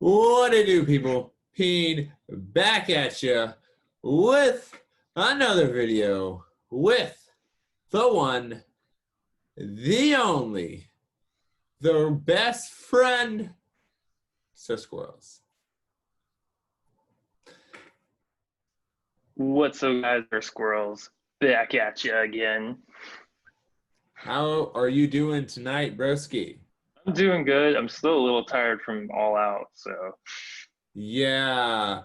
What it do, people? Pean back at you with another video with the one, the only, the best friend, Sir Squirrelz. What's up, guys? Are Squirrels back at you again? How are you doing tonight, broski? I'm doing good. I'm still a little tired from All Out, so Yeah,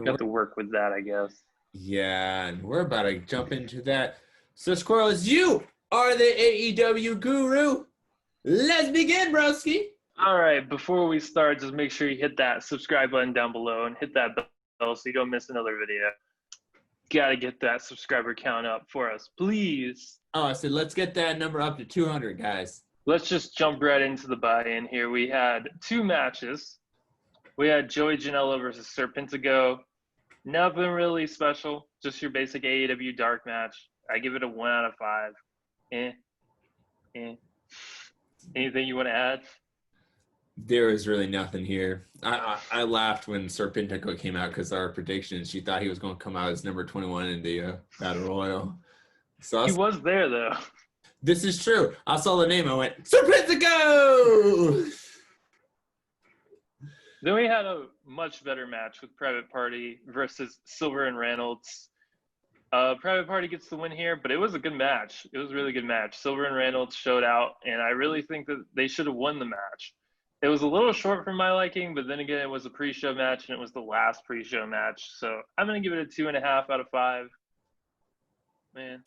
got to work with that, I guess. and we're about to jump into that. So, Squirrelz, you are the AEW guru. Let's begin, broski. All right, before we start, just make sure you hit that subscribe button down below and hit that bell so you don't miss another video. Got to get that subscriber count up for us, please. Oh, I said let's get that number up to 200, guys. Let's just jump right into the buy-in here. We had two matches. We had Joey Janella versus Sir Pentago. Nothing really special, just your basic AEW dark match. I give it a 1 out of 5. Anything you want to add? There is really nothing here. I laughed when Sir Pentago came out because our predictions, she thought he was going to come out as number 21 in the Battle Royal. So He was there, though. This is true. I saw the name. I went, Sir Pentago! Then we had a much better match with Private Party versus Silver and Reynolds. Private Party gets the win here, but it was a good match. It was a really good match. Silver and Reynolds showed out, and I really think that they should have won the match. It was a little short for my liking, but then again, it was a pre-show match, and it was the last pre-show match. So I'm going to give it a 2.5 out of 5. Man.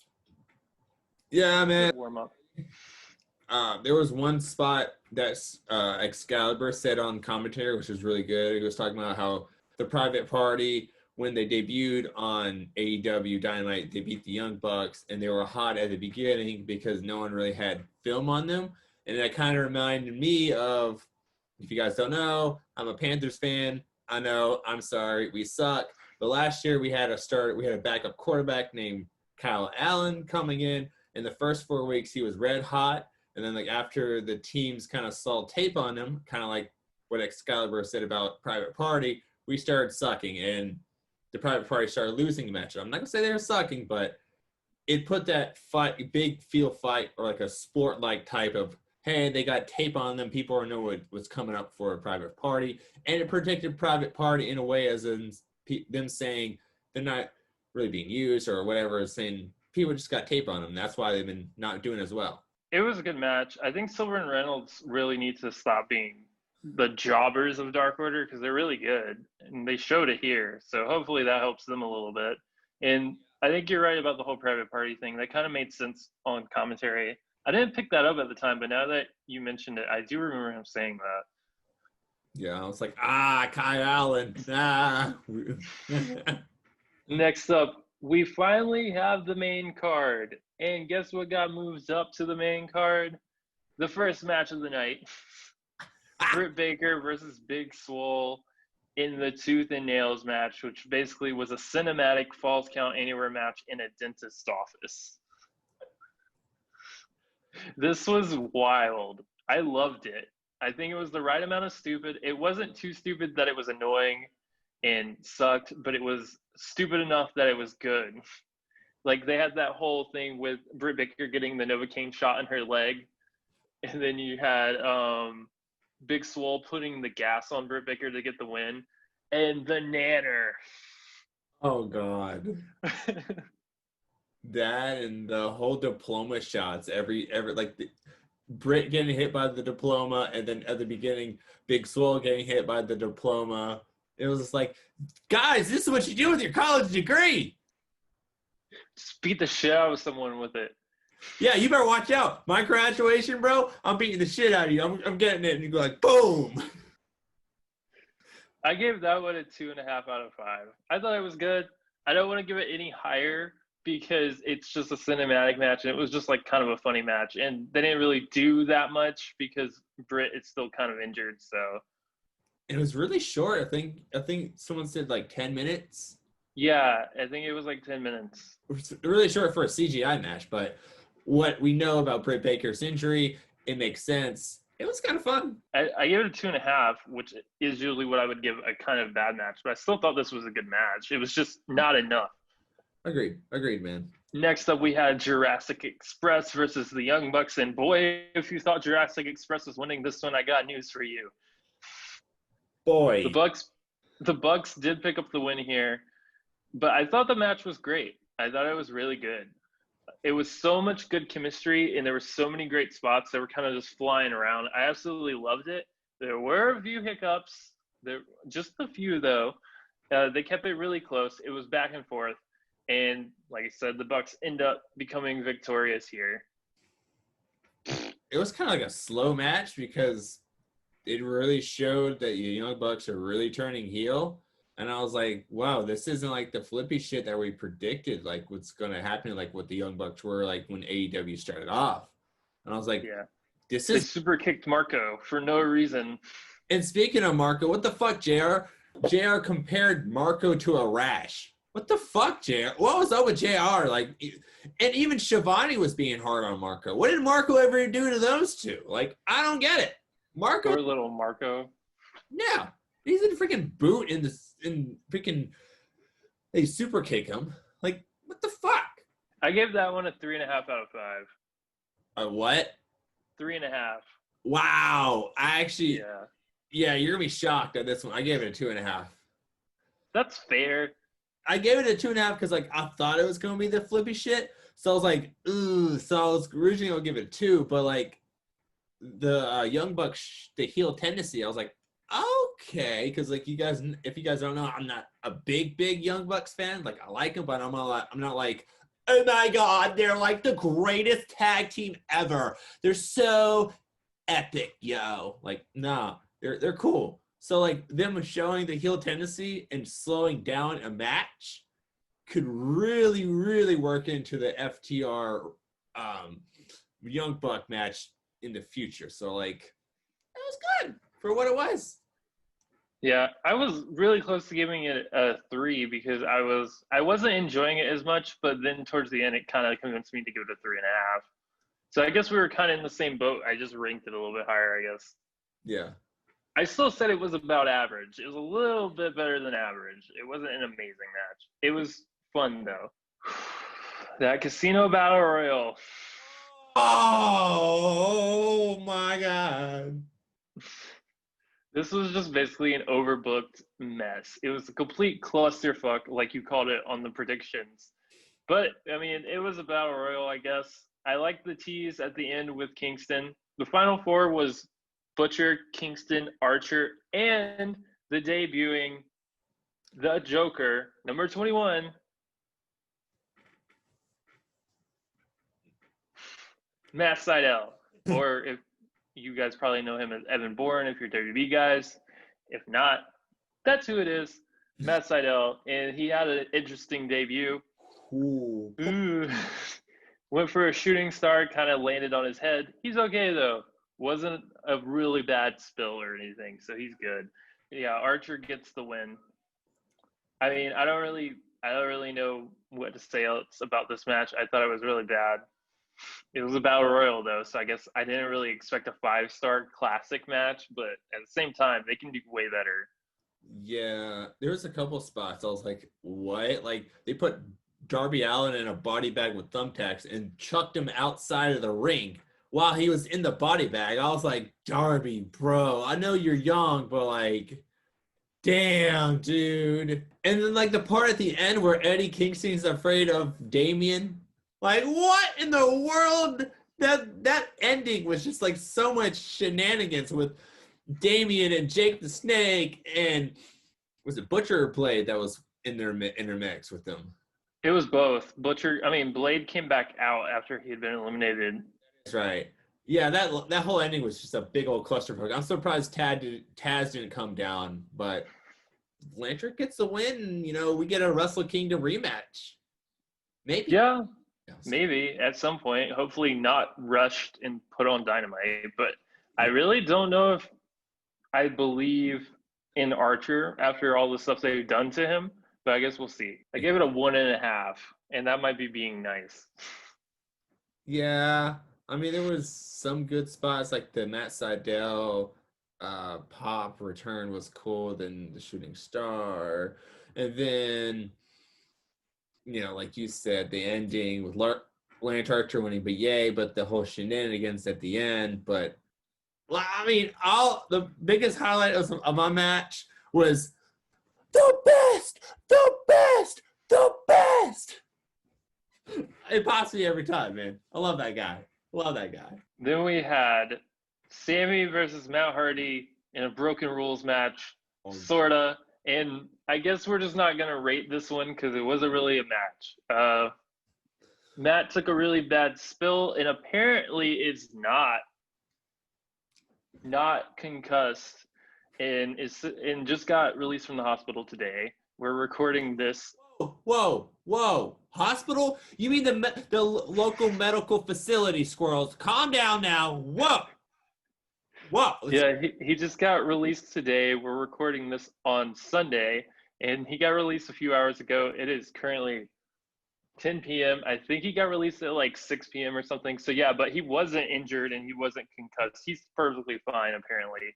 Yeah, man. Warm up. There was one spot that Excalibur said on commentary, which was really good. He was talking about how the Private Party, when they debuted on AEW Dynamite, they beat the Young Bucks, and they were hot at the beginning because no one really had film on them. And that kind of reminded me of, if you guys don't know, I'm a Panthers fan. I know, I'm sorry, we suck. But last year we had a backup quarterback named Kyle Allen coming in. In the first 4 weeks, he was red hot. And then after the teams kind of saw tape on him, kind of like what Excalibur said about Private Party, we started sucking. And the Private Party started losing the match. I'm not going to say they were sucking, but it put that fight, big field fight, or like a sport-like type of, hey, they got tape on them. People know what was coming up for a Private Party. And it protected Private Party in a way as in them saying they're not really being used or whatever, saying people just got tape on them. That's why they've been not doing as well. It was a good match. I think Silver and Reynolds really need to stop being the jobbers of Dark Order because they're really good. And they showed it here. So hopefully that helps them a little bit. And I think you're right about the whole Private Party thing. That kind of made sense on commentary. I didn't pick that up at the time, but now that you mentioned it, I do remember him saying that. Yeah, I was like, Kyle Allen, Next up, we finally have the main card. And guess what got moved up to the main card? The first match of the night. Britt Baker versus Big Swole in the Tooth and Nails match, which basically was a cinematic Falls Count Anywhere match in a dentist's office. This was wild. I loved it. I think it was the right amount of stupid. It wasn't too stupid that it was annoying and sucked, but it was stupid enough that it was good. Like, they had that whole thing with Britt Baker getting the Novocaine shot in her leg. And then you had Big Swole putting the gas on Britt Baker to get the win. And the nanner. Oh, God. That and the whole diploma shots, every like Britt getting hit by the diploma, and then at the beginning, Big Swole getting hit by the diploma. It was just like, guys, this is what you do with your college degree. Just beat the shit out of someone with it. Yeah, you better watch out. My graduation, bro, I'm beating the shit out of you. I'm getting it, and you go like, boom. I gave that one a 2.5 out of 5. I thought it was good. I don't want to give it any higher because it's just a cinematic match, and it was just like kind of a funny match. And they didn't really do that much because Britt is still kind of injured. So it was really short. I think someone said like 10 minutes. Yeah, I think it was like 10 minutes. It's really short for a CGI match, but what we know about Britt Baker's injury, it makes sense. It was kind of fun. I gave it a 2.5, which is usually what I would give a kind of bad match, but I still thought this was a good match. It was just not enough. Agreed, man. Next up, we had Jurassic Express versus the Young Bucks, and boy, if you thought Jurassic Express was winning this one, I got news for you. Boy. The Bucks did pick up the win here, but I thought the match was great. I thought it was really good. It was so much good chemistry, and there were so many great spots that were kind of just flying around. I absolutely loved it. There were a few hiccups, just a few though. They kept it really close. It was back and forth, and like I said, the Bucks end up becoming victorious here. It was kind of like a slow match because it really showed that the Young Bucks are really turning heel. And I was like, wow, this isn't like the flippy shit that we predicted, like what's going to happen, like what the Young Bucks were like when AEW started off. And I was like, yeah, they super kicked Marco for no reason. And speaking of Marco, what the fuck, JR? JR compared Marco to a rash. What the fuck, JR? What was up with JR? Like, and even Shivani was being hard on Marco. What did Marco ever do to those two? Like, I don't get it. Marco. Poor little Marco. Yeah. He's in freaking boot in freaking, they super kick him. Like, what the fuck? I gave that one a 3.5 out of 5. A what? 3.5. Wow. I actually, yeah, you're gonna be shocked at this one. I gave it a 2.5. That's fair. I gave it a 2.5 because like I thought it was gonna be the flippy shit. So I was like, ooh. So I was originally gonna give it a 2, but like the Young Bucks, the heel tendency, I was like, okay, because like you guys, if you guys don't know, I'm not a big Young Bucks fan. Like I like them, but I'm not like, oh my god, they're like the greatest tag team ever. They're so epic, yo. Like nah, they're cool. So like them showing the heel tendency and slowing down a match could really work into the FTR Young Buck match in the future. So like it was good for what it was. Yeah, I was really close to giving it a 3 because I wasn't enjoying it as much, but then towards the end it kind of convinced me to give it a 3.5. So I guess we were kind of in the same boat. I just ranked it a little bit higher, I guess. Yeah. I still said it was about average. It was a little bit better than average. It wasn't an amazing match. It was fun though. That Casino Battle Royal. Oh my god. This was just basically an overbooked mess. It was a complete clusterfuck, like you called it on the predictions. But, I mean, it was a battle royal, I guess. I liked the tease at the end with Kingston. The final four was Butcher, Kingston, Archer, and the debuting The Joker, number 21, Matt Sydal. Or if you guys probably know him as Evan Bourne if you're WWE guys. If not, that's who it is, Matt Sydal. And he had an interesting debut. Ooh. Went for a shooting star, kind of landed on his head. He's okay, though. Wasn't a really bad spill or anything, so he's good. Yeah, Archer gets the win. I mean, I don't really know what to say else about this match. I thought it was really bad. It was a battle royal though, so I guess I didn't really expect a 5-star classic match, but at the same time, they can do way better. Yeah, there was a couple spots I was like, what? Like they put Darby Allin in a body bag with thumbtacks and chucked him outside of the ring while he was in the body bag. I was like, Darby, bro, I know you're young, but like, damn, dude. And then like the part at the end where Eddie Kingston's afraid of Damien. Like, what in the world? That ending was just like so much shenanigans with Damien and Jake the Snake, and was it Butcher or Blade that was in their mix with them? It was both. Blade came back out after he had been eliminated. That's right. Yeah, that whole ending was just a big old clusterfuck. I'm surprised Taz didn't come down, but Blanchard gets the win. You know, we get a Wrestle Kingdom rematch. Maybe. Yeah. Maybe at some point, hopefully not rushed and put on Dynamite, but I really don't know if I believe in Archer after all the stuff they've done to him, but I guess we'll see. I gave it a 1.5, and that might be being nice. Yeah, I mean, there was some good spots like the Matt Sydal pop return was cool. Then the shooting star, and then like you said, the ending with Lance Archer winning, but yay! But the whole shenanigans at the end. But I mean, all the biggest highlight of my match was the best, the best, the best. It pops me every time, man. I love that guy. Love that guy. Then we had Sammy versus Matt Hardy in a Broken Rules match, sorta. And I guess we're just not gonna rate this one because it wasn't really a match. Matt took a really bad spill, and apparently is not concussed, and just got released from the hospital today. We're recording this. Whoa! Hospital? You mean the local medical facility, Squirrels? Calm down now. Whoa! Yeah, he just got released today. We're recording this on Sunday, and he got released a few hours ago. It is currently 10 p.m. I think he got released at like 6 p.m. or something. So yeah, but he wasn't injured and he wasn't concussed. He's perfectly fine, apparently.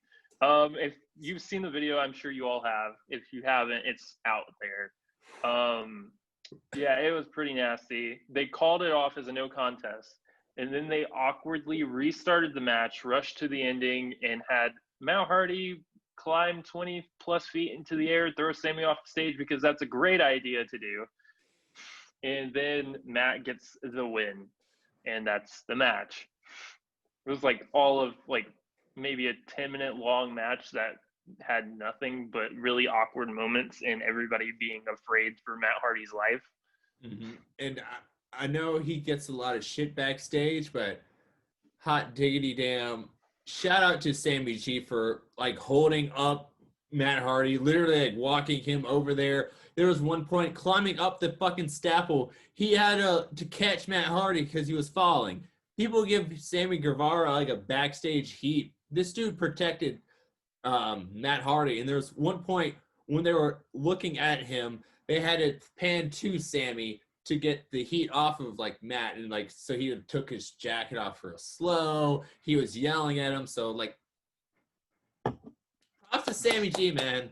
If you've seen the video, I'm sure you all have. If you haven't, it's out there. Yeah, it was pretty nasty. They called it off as a no contest, and then they awkwardly restarted the match, rushed to the ending, and had Matt Hardy climb 20 plus feet into the air, throw Sammy off the stage because that's a great idea to do. And then Matt gets the win, and that's the match. It was like all of like maybe a 10-minute long match that had nothing but really awkward moments and everybody being afraid for Matt Hardy's life. Mm-hmm. And I know he gets a lot of shit backstage, but hot diggity damn, shout out to Sammy G for like holding up Matt Hardy, literally like walking him over there. There was one point climbing up the fucking staple. He had to catch Matt Hardy because he was falling. People give Sammy Guevara like a backstage heat. This dude protected Matt Hardy, and there was one point when they were looking at him, they had to pan to Sammy to get the heat off of like Matt, and like so he took his jacket off real slow. He was yelling at him, so like props to Sammy G, man.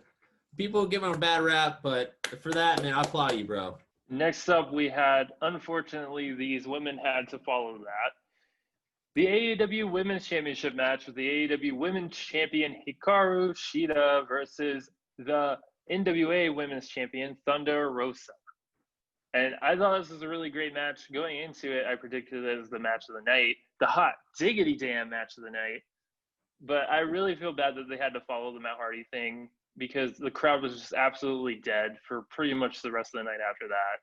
People give him a bad rap, but for that, man, I applaud you, bro. Next up, we had, unfortunately, these women had to follow that. The AEW Women's Championship match with the AEW Women's Champion Hikaru Shida versus the NWA Women's Champion Thunder Rosa. And I thought this was a really great match. Going into it, I predicted it as the match of the night, the hot diggity damn match of the night. But I really feel bad that they had to follow the Matt Hardy thing because the crowd was just absolutely dead for pretty much the rest of the night after that.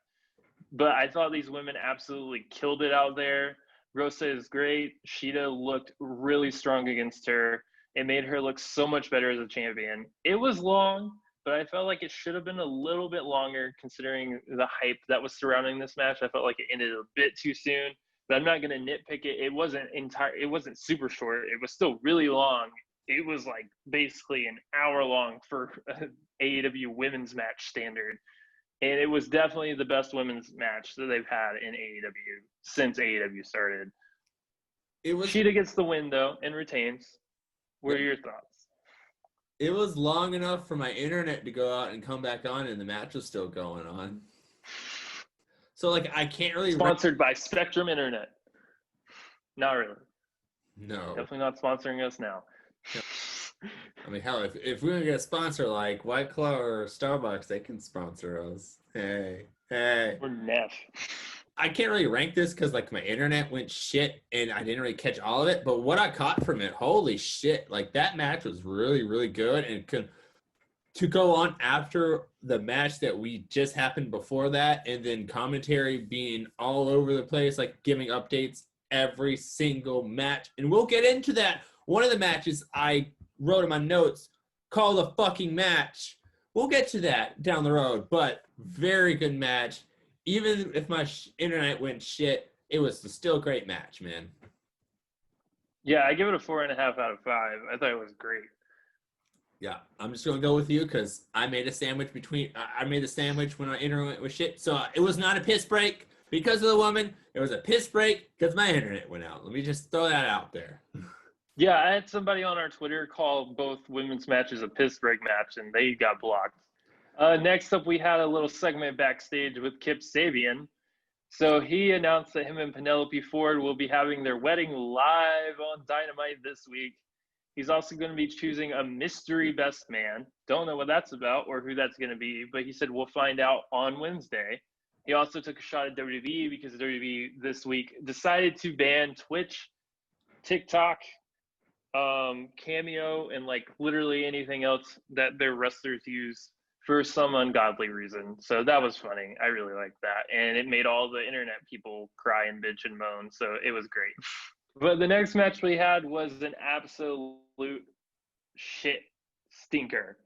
But I thought these women absolutely killed it out there. Rosa is great. Shida looked really strong against her. It made her look so much better as a champion. It was long, but I felt like it should have been a little bit longer considering the hype that was surrounding this match. I felt like it ended a bit too soon, but I'm not going to nitpick it. It wasn't super short. It was still really long. It was like basically an hour long for AEW women's match standard. And it was definitely the best women's match that they've had in AEW since AEW started. Shida gets the win, though, and retains. What are your thoughts? It was long enough for my internet to go out and come back on, and the match was still going on. So, like, I can't really... Sponsored by Spectrum Internet. Not really. No. Definitely not sponsoring us now. No. I mean, hell, if we're going to get a sponsor like White Claw or Starbucks, they can sponsor us. Hey. We're Neff. I can't really rank this because, like, my internet went shit and I didn't really catch all of it. But what I caught from it, holy shit. Like, that match was really, really good. And to go on after the match that we just happened before that, and then commentary being all over the place, like, giving updates every single match. And we'll get into that. One of the matches I wrote in my notes, call the fucking match. We'll get to that down the road, but very good match. Even if my internet went shit, it was still a great match, man. Yeah, I give it a 4.5 out of 5. I thought it was great. Yeah, I'm just gonna go with you because I made a sandwich when my internet was shit. So it was not a piss break. Because of the woman, it was a piss break because my internet went out. Let me just throw that out there. Yeah, I had somebody on our Twitter call both women's matches a piss break match, and they got blocked. Next up, we had a little segment backstage with Kip Sabian. So he announced that him and Penelope Ford will be having their wedding live on Dynamite this week. He's also going to be choosing a mystery best man. Don't know what that's about or who that's going to be, but he said we'll find out on Wednesday. He also took a shot at WWE because WWE this week decided to ban Twitch, TikTok, Cameo, and like literally anything else that their wrestlers use for some ungodly reason. So that was funny. I really liked that. And it made all the internet people cry and bitch and moan. So it was great. But the next match we had was an absolute shit stinker.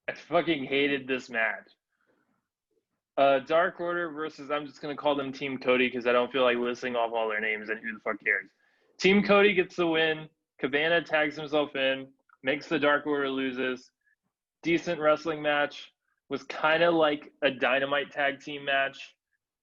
I fucking hated this match. Dark Order versus, I'm just going to call them Team Cody because I don't feel like listing off all their names and who the fuck cares. Team Cody gets the win. Cabana tags himself in, makes the Dark Order loses. Decent wrestling match. Was kind of like a Dynamite tag team match.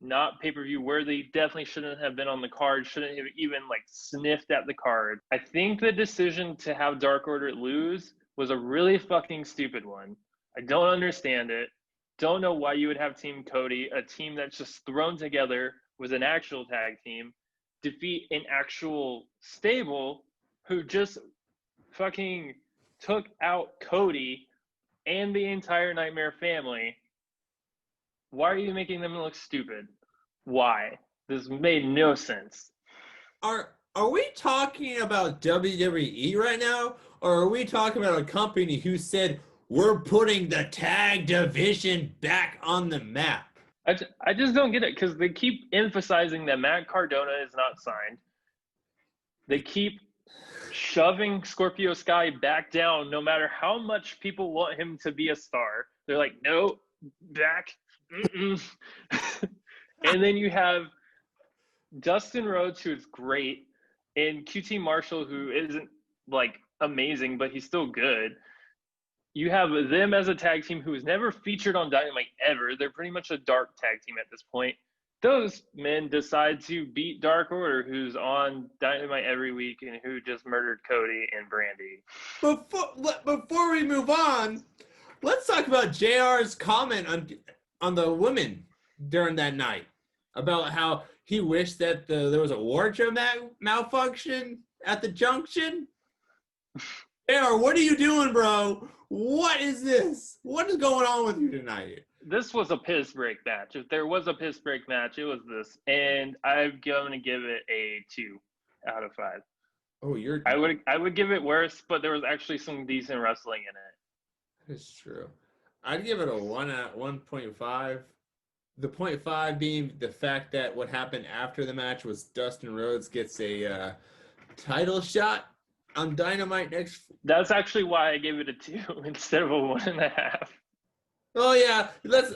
Not pay-per-view worthy. Definitely shouldn't have been on the card. Shouldn't have even like sniffed at the card. I think the decision to have Dark Order lose was a really fucking stupid one. I don't understand it. Don't know why you would have Team Cody, a team that's just thrown together with an actual tag team, defeat an actual stable who just fucking took out Cody and the entire Nightmare family. Why are you making them look stupid? Why? This made no sense. Are we talking about WWE right now, or are we talking about a company who said we're putting the tag division back on the map? I just don't get it because they keep emphasizing that Matt Cardona is not signed. They keep shoving Scorpio Sky back down no matter how much people want him to be a star. They're like, no, back. And then you have Dustin Rhodes, who is great, and QT Marshall, who isn't like amazing, but he's still good. You have them as a tag team who is never featured on Dynamite ever. They're pretty much a dark tag team at this point. Those men decide to beat Dark Order, who's on Dynamite every week and who just murdered Cody and Brandy. Before we move on, let's talk about JR's comment on the women during that night about how he wished that there was a wardrobe malfunction at the junction. JR, what are you doing, bro? What is this? What is going on with you tonight? This was a piss break match. If there was a piss break match, it was this. And I'm going to give it a 2 out of 5. Oh, I would give it worse, but there was actually some decent wrestling in it. That's true. I'd give it a 1 at 1.5. The 0.5 being the fact that what happened after the match was Dustin Rhodes gets a title shot on Dynamite next. That's actually why I gave it a 2 instead of a 1.5. Oh yeah,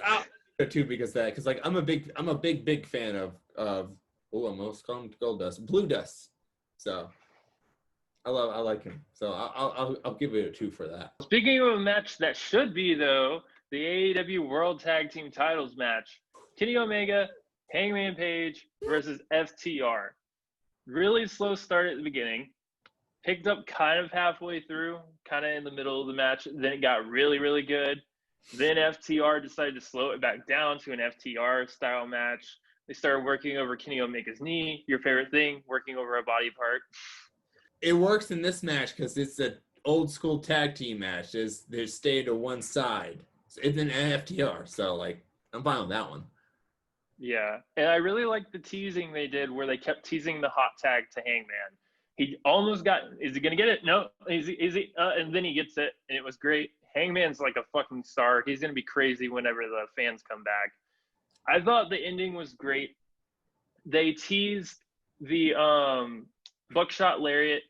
I'll give it a 2 because like I'm a big fan of almost called Gold Dust, Blue Dust. So I like him. So I'll give it a 2 for that. Speaking of a match that should be though, the AEW World Tag Team Titles match, Kenny Omega, Hangman Page versus FTR. Really slow start at the beginning. Picked up kind of halfway through, kind of in the middle of the match. Then it got really, really good. Then FTR decided to slow it back down to an FTR style match. They started working over Kenny Omega's knee, your favorite thing, working over a body part. It works in this match because it's an old school tag team match. They stay to one side. It's an FTR, so like I'm fine with that one. Yeah, and I really like the teasing they did where they kept teasing the hot tag to Hangman. He almost got, is he going to get it? No. Is he? And then he gets it, and it was great. Hangman's like a fucking star. He's going to be crazy whenever the fans come back. I thought the ending was great. They teased the buckshot lariat,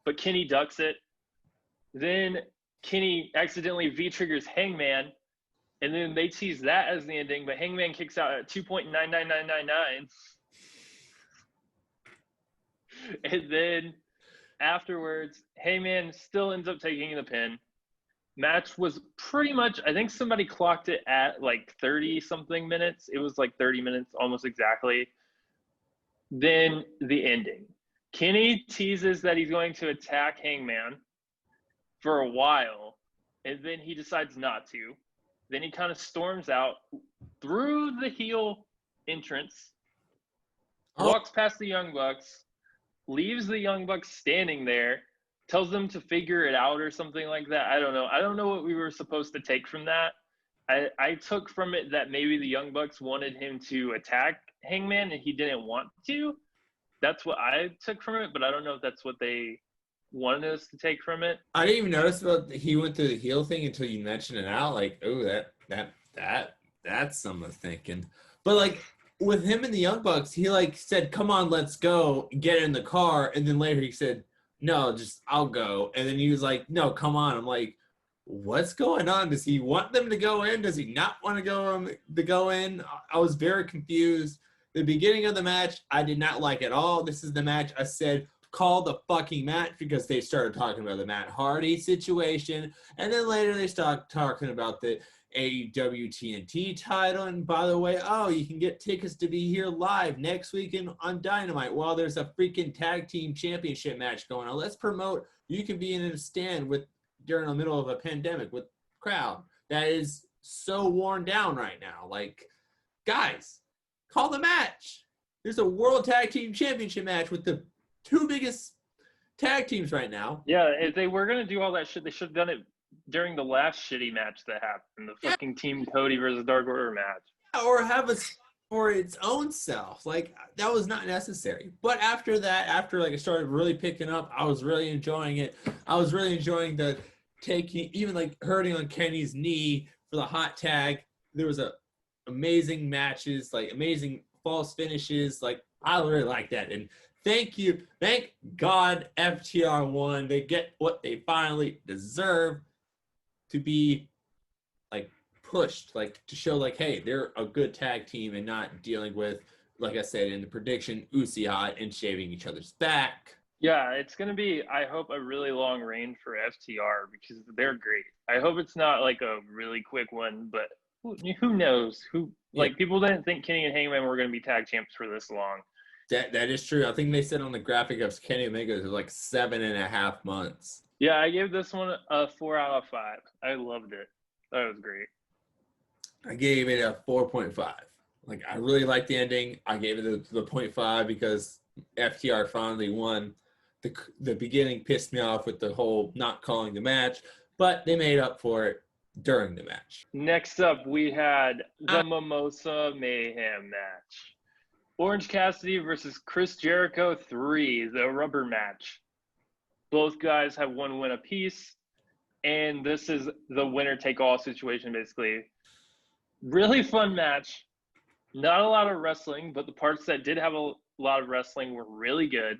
but Kenny ducks it. Then Kenny accidentally V-triggers Hangman, and then they tease that as the ending, but Hangman kicks out at 2.99999. And then afterwards, Hangman still ends up taking the pin. Match was pretty much, I think somebody clocked it at like 30 something minutes. It was like 30 minutes almost exactly. Then the ending. Kenny teases that he's going to attack Hangman for a while, and then he decides not to. Then he kind of storms out through the heel entrance, walks past the Young Bucks, leaves the Young Bucks standing there, tells them to figure it out or something like that. I don't know. I don't know what we were supposed to take from that. I took from it that maybe the Young Bucks wanted him to attack Hangman and he didn't want to. That's what I took from it, but I don't know if that's what they wanted us to take from it. I didn't even notice about he went through the heel thing until you mentioned it out. Like, oh, that's some of thinking. But like with him and the Young Bucks, he like said, "Come on, let's go." Get in the car, and then later he said, "No, just I'll go." And then he was like, "No, come on." I'm like, what's going on? Does he want them to go in? Does he not want to go in? I was very confused. The beginning of the match, I did not like at all. This is the match I said, call the fucking match, because they started talking about the Matt Hardy situation. And then later they started talking about the AEW TNT title. And by the way, oh, you can get tickets to be here live next week on Dynamite while there's a freaking tag team championship match going on. Let's promote. You can be in a stand during the middle of a pandemic with crowd that is so worn down right now. Like, guys, call the match. There's a World Tag Team Championship match with the two biggest tag teams right now. Yeah, if they were going to do all that shit, they should have done it during the last shitty match that happened, the fucking Team Cody versus Dark Order match. Or have a for its own self. Like, that was not necessary. But after that, after like it started really picking up, I was really enjoying it. I was really enjoying the taking, even like hurting on Kenny's knee for the hot tag. There was amazing matches, like amazing false finishes. Like, I really like that. And thank God FTR won. They get what they finally deserve, to be like pushed, like to show like, hey, they're a good tag team and not dealing with, like I said in the prediction, Uchiha and shaving each other's back. Yeah, it's going to be, I hope, a really long reign for FTR because they're great. I hope it's not like a really quick one, but who knows? Like, people didn't think Kenny and Hangman were going to be tag champs for this long. That is true. I think they said on the graphic of Kenny Omega it was like 7.5 months. Yeah, I gave this one a 4 out of 5. I loved it. That was great. I gave it a 4.5. Like, I really liked the ending. I gave it the 0.5 because FTR finally won. The beginning pissed me off with the whole not calling the match, but they made up for it during the match. Next up, we had the Mimosa Mayhem match. Orange Cassidy versus Chris Jericho 3, the rubber match. Both guys have one win apiece, and this is the winner-take-all situation, basically. Really fun match. Not a lot of wrestling, but the parts that did have a lot of wrestling were really good.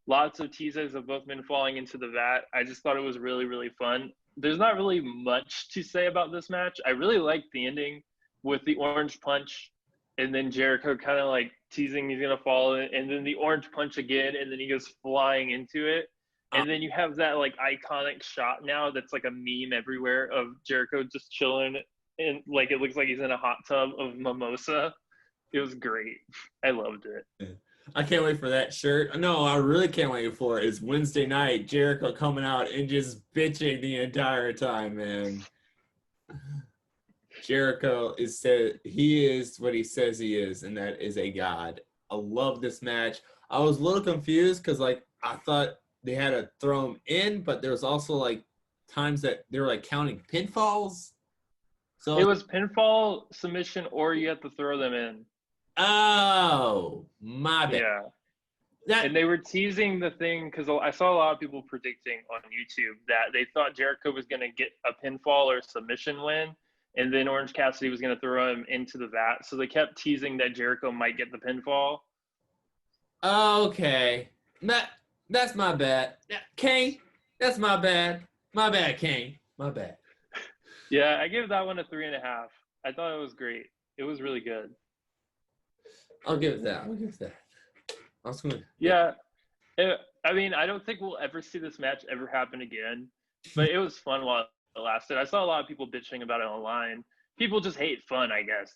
Lots of teases of both men falling into the vat. I just thought it was really, really fun. There's not really much to say about this match. I really liked the ending with the orange punch, and then Jericho kind of like teasing he's going to fall, and then the orange punch again, and then he goes flying into it. And then you have that like iconic shot now that's like a meme everywhere of Jericho just chilling, and like it looks like he's in a hot tub of mimosa. It was great. I loved it. I can't wait for that shirt. No, I really can't wait for it. It's Wednesday night, Jericho coming out and just bitching the entire time, man. Jericho he is what he says he is, and that is a god. I love this match. I was a little confused because like I thought they had to throw him in, but there was also like times that they were like counting pinfalls. So it was pinfall, submission, or you have to throw them in. Oh, my bad. Yeah. And they were teasing the thing because I saw a lot of people predicting on YouTube that they thought Jericho was going to get a pinfall or submission win, and then Orange Cassidy was going to throw him into the vat. So they kept teasing that Jericho might get the pinfall. Okay. That's my bad. Kane, that's my bad. My bad, Kane. My bad. Yeah, I gave that one a 3.5. I thought it was great. It was really good. I'll give it that. Yeah. I mean, I don't think we'll ever see this match ever happen again, but it was fun while it lasted. I saw a lot of people bitching about it online. People just hate fun, I guess.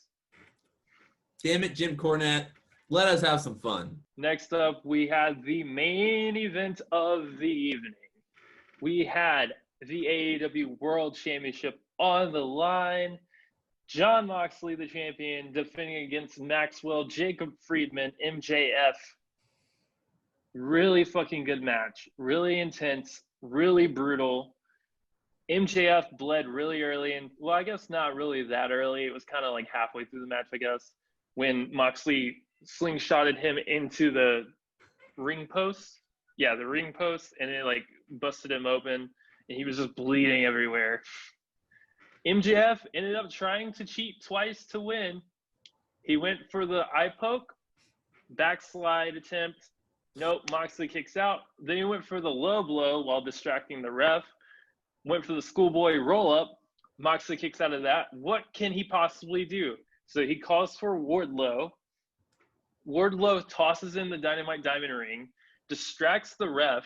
Damn it, Jim Cornette. Let us have some fun. Next up, we had the main event of the evening. We had the AEW World Championship on the line. Jon Moxley, the champion, defending against Maxwell Jacob Friedman, MJF. Really fucking good match. Really intense. Really brutal. MJF bled really early, and well, I guess not really that early. It was kind of like halfway through the match, I guess, when Moxley slingshotted him into the ring post. Yeah, the ring post, and it like busted him open, and he was just bleeding everywhere. MJF ended up trying to cheat twice to win. He went for the eye poke, backslide attempt. Nope, Moxley kicks out. Then he went for the low blow while distracting the ref. Went for the schoolboy roll-up. Moxley kicks out of that. What can he possibly do? So he calls for Wardlow. Wardlow tosses in the Dynamite Diamond ring, distracts the ref.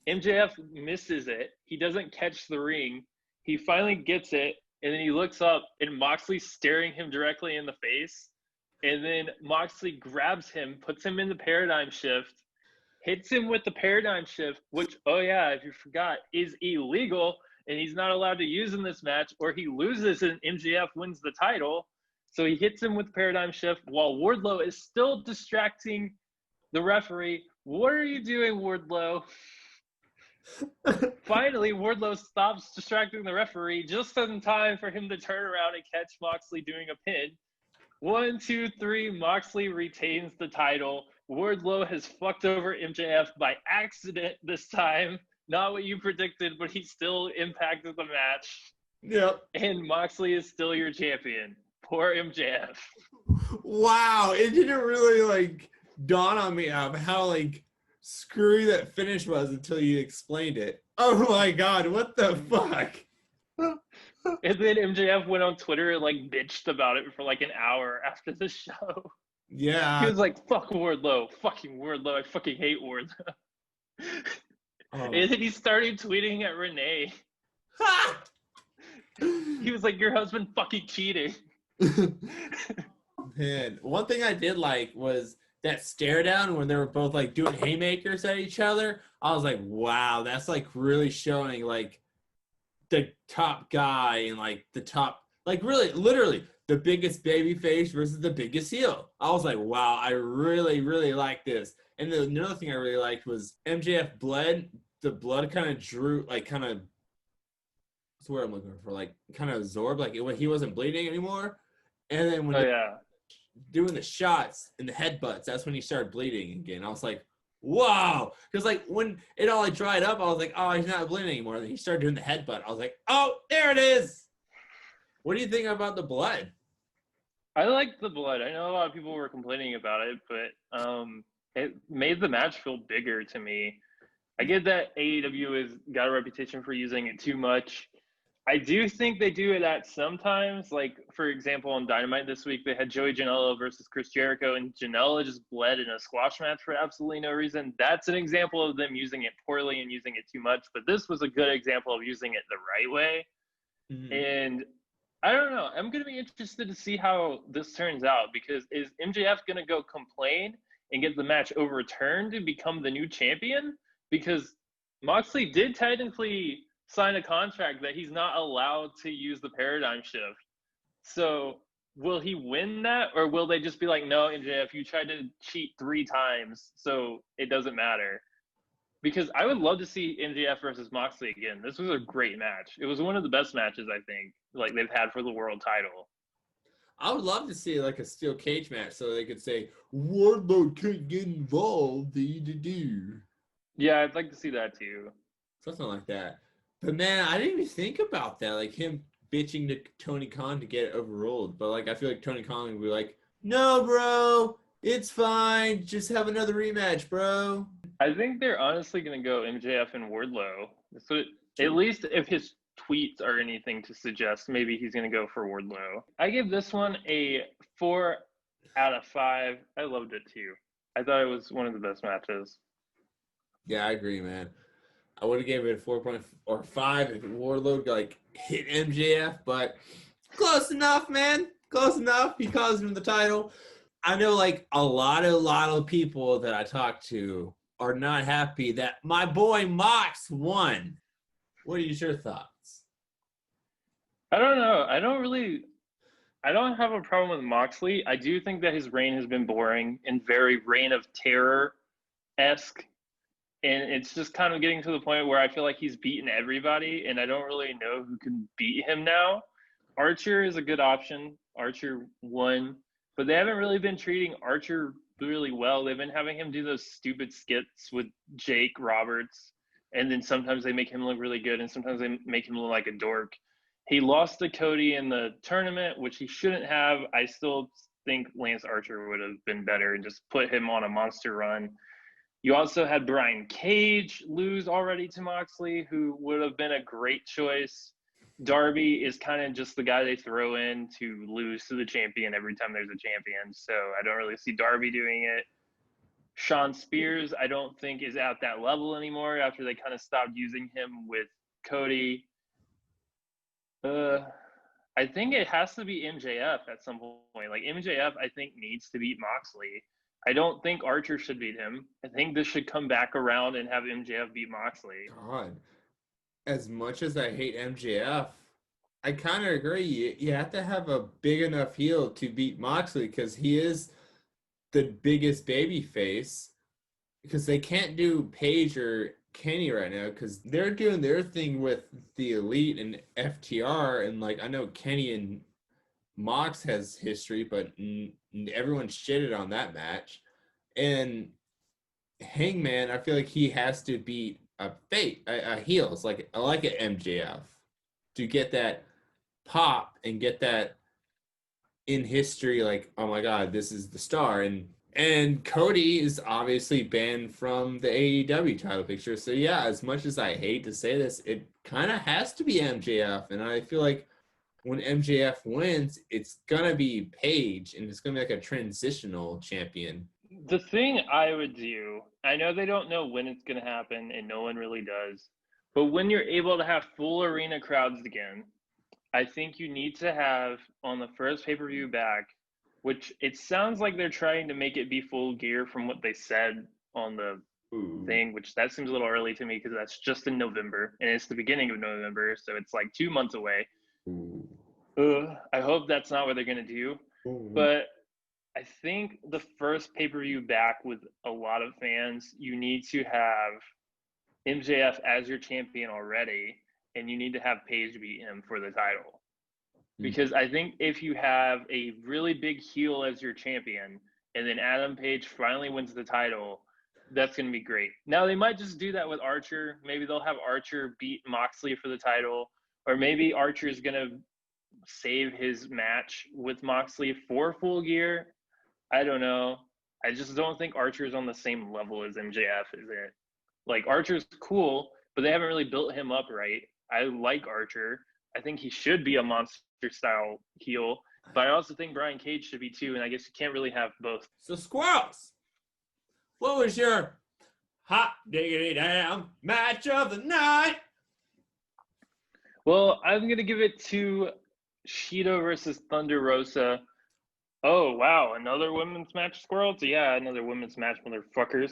MJF misses it. He doesn't catch the ring. He finally gets it, and then he looks up, and Moxley's staring him directly in the face. And then Moxley grabs him, puts him in the paradigm shift, hits him with the paradigm shift, which, oh yeah, if you forgot, is illegal, and he's not allowed to use in this match, or he loses and MJF wins the title. So he hits him with paradigm shift while Wardlow is still distracting the referee. What are you doing, Wardlow? Finally, Wardlow stops distracting the referee just in time for him to turn around and catch Moxley doing a pin. 1, 2, 3, Moxley retains the title. Wardlow has fucked over MJF by accident this time. Not what you predicted, but he still impacted the match. Yep. And Moxley is still your champion. Poor MJF. Wow, it didn't really like dawn on me of how like screwy that finish was until you explained it. Oh my god, what the fuck? And then MJF went on Twitter and like bitched about it for like an hour after the show. Yeah. He was like, fuck Wardlow. Fucking Wardlow. I fucking hate Wardlow. Oh. And then he started tweeting at Renee. He was like, your husband fucking cheating. Man, one thing I did like was that stare down when they were both like doing haymakers at each other. I was like, wow, that's like really showing like the top guy and like the top, like really, literally the biggest baby face versus the biggest heel. I was like, wow, I really, really like this. And then another thing I really liked was MJF bled. The blood kind of drew, like kind of, what's the word I'm looking for? Like kind of absorbed, like he wasn't bleeding anymore. And then when doing the shots and the headbutts, that's when he started bleeding again. I was like, wow. Because like when it all like dried up, I was like, oh, he's not bleeding anymore. Then he started doing the headbutt. I was like, oh, there it is. What do you think about the blood? I like the blood. I know a lot of people were complaining about it, but it made the match feel bigger to me. I get that AEW has got a reputation for using it too much. I do think they do it at sometimes. Like, for example, on Dynamite this week, they had Joey Janella versus Chris Jericho, and Janella just bled in a squash match for absolutely no reason. That's an example of them using it poorly and using it too much. But this was a good example of using it the right way. Mm-hmm. And I don't know. I'm going to be interested to see how this turns out, because is MJF going to go complain and get the match overturned and become the new champion? Because Moxley did technically sign a contract that he's not allowed to use the paradigm shift. So will he win that, or will they just be like, no, MJF, you tried to cheat 3 times, so it doesn't matter? Because I would love to see MJF versus Moxley again. This was a great match. It was one of the best matches, I think, like they've had for the world title. I would love to see like a steel cage match so they could say, Wardlow can't get involved. Yeah, I'd like to see that too. Something like that. But man, I didn't even think about that. Like him bitching to Tony Khan to get it overruled. But like I feel like Tony Khan would be like, no, bro, it's fine. Just have another rematch, bro. I think they're honestly going to go MJF and Wardlow. So at least if his tweets are anything to suggest, maybe he's going to go for Wardlow. I give this one a 4 out of 5. I loved it too. I thought it was one of the best matches. Yeah, I agree, man. I would have gave it a 4.5 if Wardlow like hit MJF, but close enough, man. Close enough. He caused him the title. I know like a lot of people that I talk to are not happy that my boy Mox won. What are your thoughts? I don't know. I don't have a problem with Moxley. I do think that his reign has been boring and very Reign of Terror-esque. And it's just kind of getting to the point where I feel like he's beaten everybody, and I don't really know who can beat him now. Archer is a good option. Archer won, but they haven't really been treating Archer really well. They've been having him do those stupid skits with Jake Roberts, and then sometimes they make him look really good, and sometimes they make him look like a dork. He lost to Cody in the tournament, which he shouldn't have. I still think Lance Archer would have been better and just put him on a monster run. You also had Brian Cage lose already to Moxley, who would have been a great choice. Darby is kind of just the guy they throw in to lose to the champion every time there's a champion. So I don't really see Darby doing it. Sean Spears, I don't think is at that level anymore after they kind of stopped using him with Cody. I think it has to be MJF at some point. Like MJF, I think needs to beat Moxley. I don't think Archer should beat him. I think this should come back around and have MJF beat Moxley. God, as much as I hate MJF, I kind of agree. You have to have a big enough heel to beat Moxley because he is the biggest baby face. Because they can't do Paige or Kenny right now because they're doing their thing with the Elite and FTR. And like, I know Kenny and Mox has history, but everyone shitted on that match. And Hangman, I feel like he has to beat a heels like I like an MJF to get that pop and get that in history. Like, oh my God, this is the star. And Cody is obviously banned from the AEW title picture. So yeah, as much as I hate to say this, it kind of has to be MJF. And I feel like when MJF wins, it's gonna be Paige, and it's gonna be like a transitional champion. The thing I would do, I know they don't know when it's going to happen, and no one really does, but when you're able to have full arena crowds again, I think you need to have on the first pay-per-view back, which it sounds like they're trying to make it be Full Gear from what they said on the thing, which that seems a little early to me because that's just in November, and it's the beginning of November, so it's like 2 months away. I hope that's not what they're going to do, but I think the first pay-per-view back with a lot of fans, you need to have MJF as your champion already, and you need to have Paige beat him for the title. Because I think if you have a really big heel as your champion, and then Adam Page finally wins the title, that's going to be great. Now, they might just do that with Archer. Maybe they'll have Archer beat Moxley for the title, or maybe Archer's going to save his match with Moxley for Full Gear. I don't know. I just don't think Archer's on the same level as MJF, is it? Like, Archer's cool, but they haven't really built him up right. I like Archer. I think he should be a monster-style heel, but I also think Brian Cage should be too, and I guess you can't really have both. So, Squirrelz, what was your hot diggity damn match of the night? Well, I'm going to give it to Shida versus Thunder Rosa. Oh, wow. Another women's match, Squirrelz? Yeah, another women's match, motherfuckers.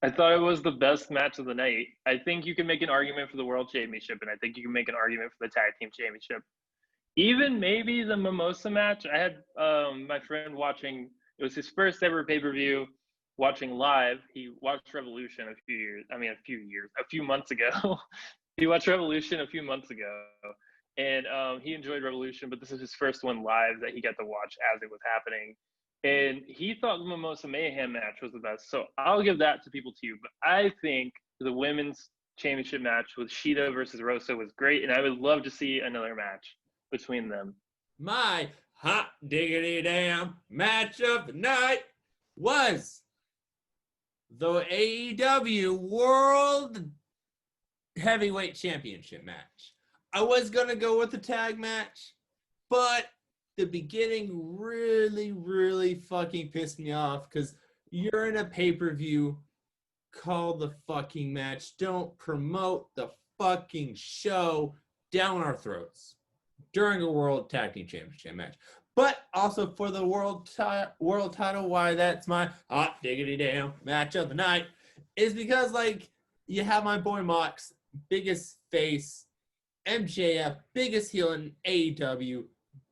I thought it was the best match of the night. I think you can make an argument for the World Championship, and I think you can make an argument for the Tag Team Championship. Even maybe the Mimosa match. I had my friend watching, it was his first ever pay-per-view, watching live. He watched Revolution a few months ago. He watched Revolution a few months ago. And he enjoyed Revolution, but this is his first one live that he got to watch as it was happening. And he thought the Mimosa Mayhem match was the best. So I'll give that to people too. But I think the women's championship match with Shida versus Rosa was great. And I would love to see another match between them. My hot diggity damn match of the night was the AEW World Heavyweight Championship match. I was going to go with the tag match, but the beginning really, really fucking pissed me off because you're in a pay-per-view call the fucking match. Don't promote the fucking show down our throats during a World Tag Team Championship match. But also for the world title, why that's my hot diggity damn match of the night is because, like, you have my boy Mox, biggest face, MJF, biggest heel in AEW,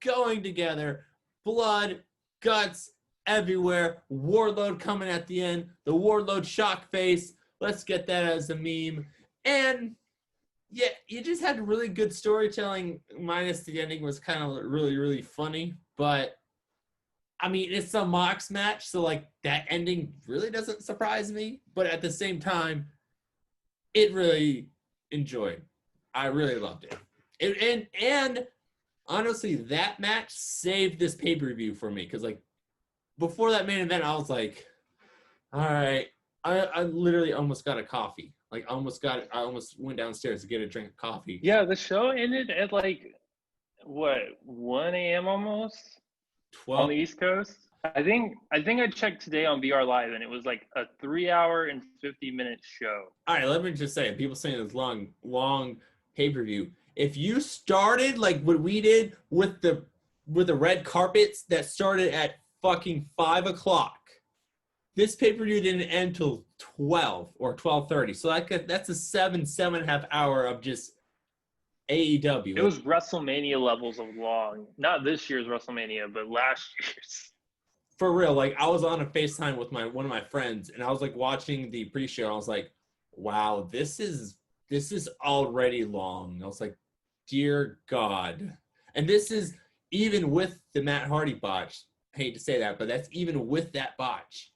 going together, blood, guts, everywhere. Warlord coming at the end. The Warlord shock face. Let's get that as a meme. And yeah, you just had really good storytelling, minus the ending was kind of really, really funny. But I mean, it's a Mox match, so like that ending really doesn't surprise me. But at the same time, it really enjoyed. I really loved it. And honestly, that match saved this pay-per-view for me, because like before that main event, I was like, all right, I literally almost got a coffee. Like I almost went downstairs to get a drink of coffee. Yeah, the show ended at like what, 1 a.m. almost 12 on the East Coast. I think I checked today on BR Live and it was like a 3-hour and 50-minute show. All right, let me just say, people saying it's long pay-per-view. If you started like what we did with the red carpets that started at fucking 5 o'clock, this pay-per-view didn't end till 12 or 12:30. So that's a 7.5 hour of just AEW. It was WrestleMania levels of long. Not this year's WrestleMania, but last year's. For real, like I was on a FaceTime with one of my friends, and I was like watching the pre-show. I was like, "Wow, this is already long." I was like, "Dear God!" And this is even with the Matt Hardy botch. I hate to say that, but that's even with that botch.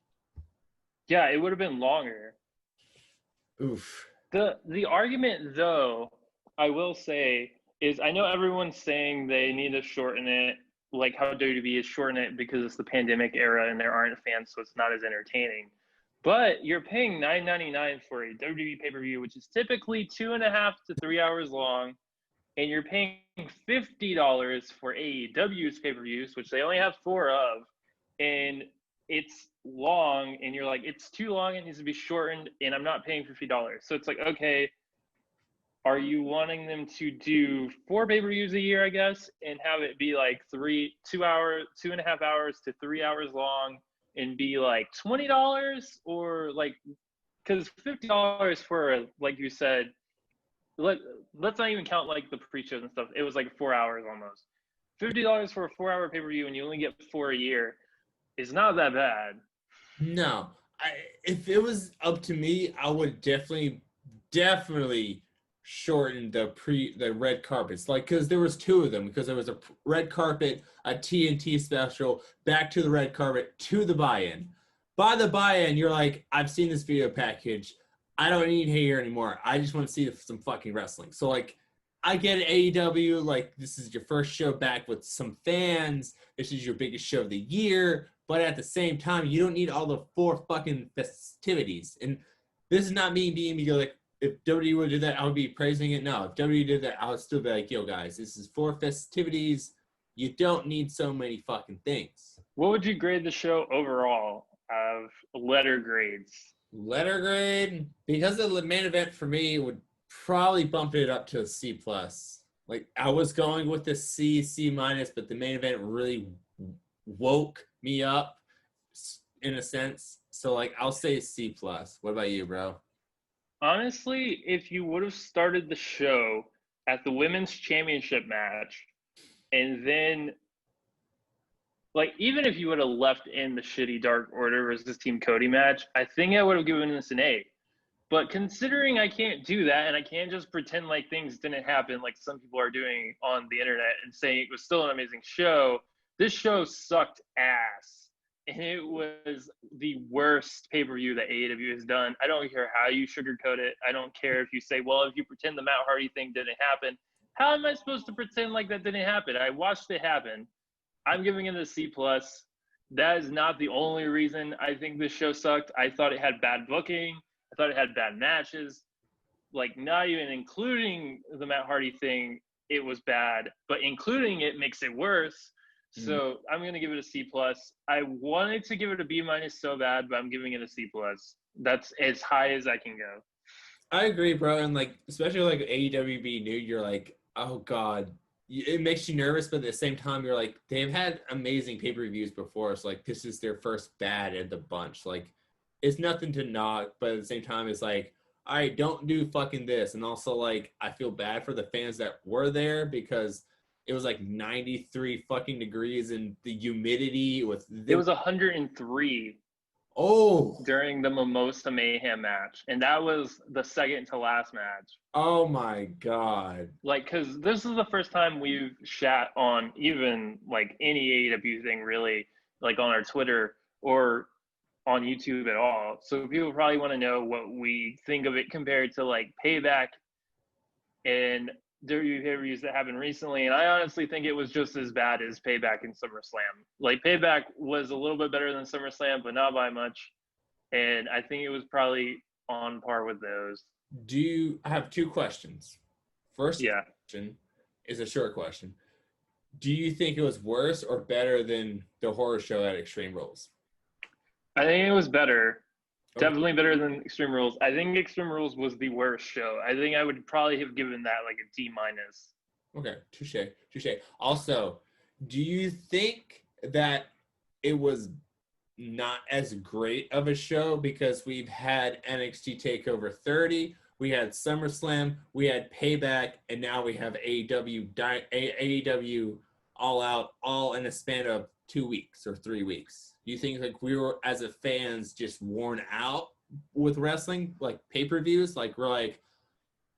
Yeah, it would have been longer. Oof. The argument, though, I will say, is I know everyone's saying they need to shorten it, like how WWE is shortening it because it's the pandemic era and there aren't fans, so it's not as entertaining. But you're paying $9.99 for a WWE pay-per-view, which is typically 2.5 to 3 hours long, and you're paying $50 for AEW's pay-per-views, which they only have 4 of, and it's long, and you're like, it's too long, it needs to be shortened, and I'm not paying $50. So it's like, okay, are you wanting them to do 4 pay-per-views a year, I guess, and have it be like 2.5 hours to 3 hours long and be like $20? Or like, because $50 for, like you said, let's not even count like the pre-shows and stuff. It was like 4 hours almost. $50 for a 4-hour pay-per-view and you only get 4 a year is not that bad. No, if it was up to me, I would definitely shorten the red carpets, like, because there was 2 of them, because there was a red carpet, a TNT special, back to the red carpet, to the buy-in. By the buy-in, you're like, I've seen this video package, I don't need here anymore, I just want to see some fucking wrestling. So like, I get it, AEW, like, this is your first show back with some fans, this is your biggest show of the year, but at the same time, you don't need all the 4 fucking festivities. And this is not me being like, if WWE would do that, I would be praising it. No, if WWE did that, I would still be like, yo, guys, this is 4 festivities. You don't need so many fucking things. What would you grade the show overall of letter grades? Letter grade, because of the main event for me, would probably bump it up to a C+. Like, I was going with the C, C-, but the main event really woke me up in a sense. So, like, I'll say C+. What about you, bro? Honestly, if you would have started the show at the women's championship match, and then, like, even if you would have left in the shitty Dark Order versus Team Cody match, I think I would have given this an A. But considering I can't do that, and I can't just pretend like things didn't happen like some people are doing on the internet and saying it was still an amazing show, this show sucked ass. And it was the worst pay-per-view that AEW has done. I don't care how you sugarcoat it. I don't care if you say, well, if you pretend the Matt Hardy thing didn't happen, how am I supposed to pretend like that didn't happen? I watched it happen. I'm giving it a C+. That is not the only reason I think this show sucked. I thought it had bad booking. I thought it had bad matches. Like, not even including the Matt Hardy thing, it was bad. But including it makes it worse. So I'm gonna give it a C plus. I wanted to give it a B minus so bad, but I'm giving it a C plus. That's as high as I can go. I agree, bro. And like, especially like AEW being new, you're like, oh god, it makes you nervous, but at the same time, you're like, they've had amazing pay-per-views before, so like, this is their first bad in the bunch. Like, it's nothing to knock, but at the same time, it's like, all right, don't do fucking this. And also, like, I feel bad for the fans that were there because it was like 93 fucking degrees and the humidity with It was 103 oh during the Mimosa Mayhem match, and that was the second to last match. oh my god. Like, because this is the first time we've shat on even like any AEW thing really, like on our Twitter or on YouTube at all. So people probably want to know what we think of it compared to like Payback and WWE pay-per-views that happened recently. And I honestly think it was just as bad as Payback and SummerSlam. Like, Payback was a little bit better than SummerSlam, but not by much. And I think it was probably on par with those. I have two questions. First question is a short question. Do you think it was worse or better than the horror show at Extreme Rules? I think it was better. Okay. Definitely better than Extreme Rules. I think Extreme Rules was the worst show. I think I would probably have given that like a D minus. Okay, touche. Also, do you think that it was not as great of a show because we've had NXT TakeOver 30, we had SummerSlam, we had Payback, and now we have AEW All Out, all in a span of 2 weeks or 3 weeks? Do you think like we were as a fans just worn out with wrestling, like pay-per-views? Like we're like,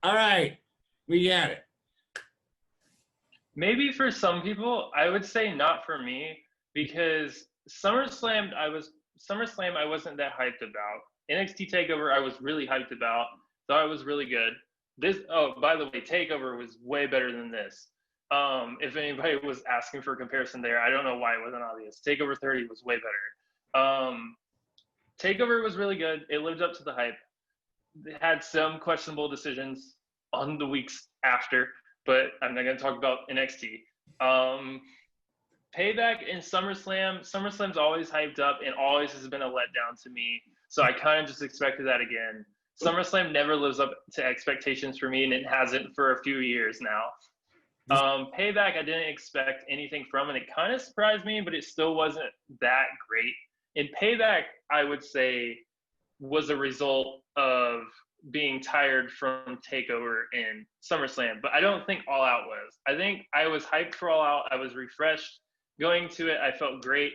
all right, we got it. Maybe for some people, I would say not for me, because SummerSlam I wasn't that hyped about. NXT TakeOver I was really hyped about. Thought it was really good. By the way, TakeOver was way better than this. If anybody was asking for a comparison there, I don't know why it wasn't obvious. TakeOver 30 was way better. TakeOver was really good. It lived up to the hype. It had some questionable decisions on the weeks after, but I'm not going to talk about NXT. Payback and SummerSlam's always hyped up and always has been a letdown to me. So I kind of just expected that again. SummerSlam never lives up to expectations for me, and it hasn't for a few years now. Payback, I didn't expect anything from, and it kind of surprised me, but it still wasn't that great. And Payback, I would say, was a result of being tired from TakeOver and SummerSlam, but I don't think All Out was. I think I was hyped for All Out. I was refreshed. Going to it, I felt great,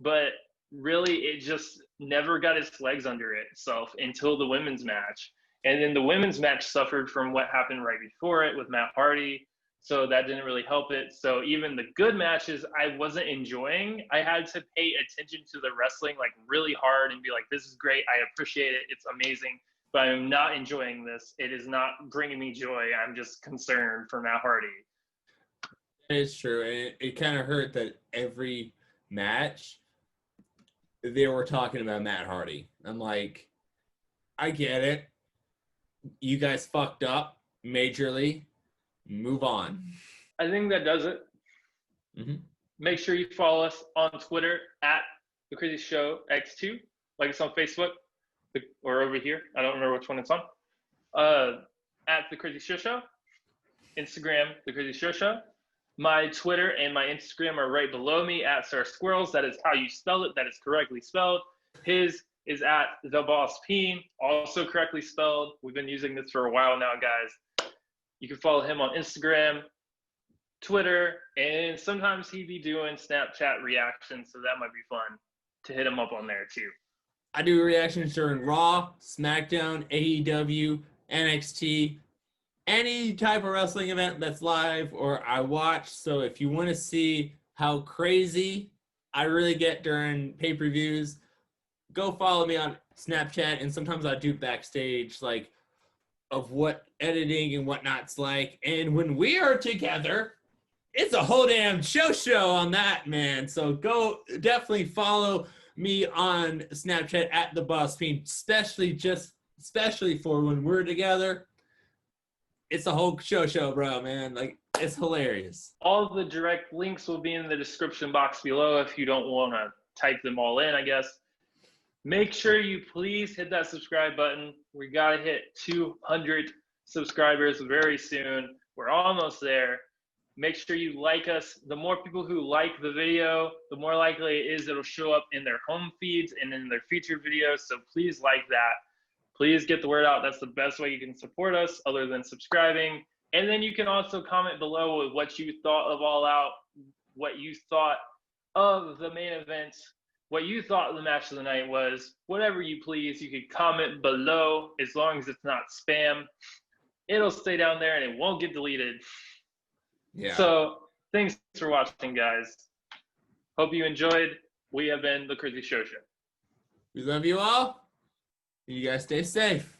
but really it just never got its legs under itself until the women's match. And then the women's match suffered from what happened right before it with Matt Hardy. So that didn't really help it. So even the good matches I wasn't enjoying. I had to pay attention to the wrestling like really hard and be like, this is great. I appreciate it. It's amazing. But I'm not enjoying this. It is not bringing me joy. I'm just concerned for Matt Hardy. It's true. And it kind of hurt that every match they were talking about Matt Hardy. I'm like, I get it. You guys fucked up majorly. Move on. I think that does it. Mm-hmm. Make sure you follow us on Twitter at The Crazy Show X2. Like us on Facebook or over here. I don't remember which one it's on. At The Crazy Show. Instagram, The Crazy Show. My Twitter and my Instagram are right below me at Sir Squirrelz. That is how you spell it. That is correctly spelled. His is at The Boss Pean, also correctly spelled. We've been using this for a while now, guys. You can follow him on Instagram, Twitter, and sometimes he'd be doing Snapchat reactions, so that might be fun to hit him up on there too. I do reactions during Raw, SmackDown, AEW, NXT, any type of wrestling event that's live or I watch. So if you want to see how crazy I really get during pay-per-views, go follow me on Snapchat, and sometimes I do backstage, like, of what editing and whatnot's like. And when we are together, it's a whole damn show on that, man. So go definitely follow me on Snapchat at The Boss Pean, especially for when we're together. It's a whole show, bro, man. Like, It's hilarious. All the direct links will be in the description box below if you don't want to type them all in, I guess. Make sure you please hit that subscribe button. We got to hit 200 subscribers very soon. We're almost there. Make sure you like us. The more people who like the video, the more likely it is it'll show up in their home feeds and in their featured videos. So please like that. Please get the word out. That's the best way you can support us other than subscribing. And then you can also comment below with what you thought of All Out, what you thought of the main event, what you thought the match of the night was, whatever you please. You can comment below as long as it's not spam. It'll stay down there and it won't get deleted. Yeah. So thanks for watching, guys. Hope you enjoyed. We have been The Crazy Show Show. We love you all. You guys stay safe.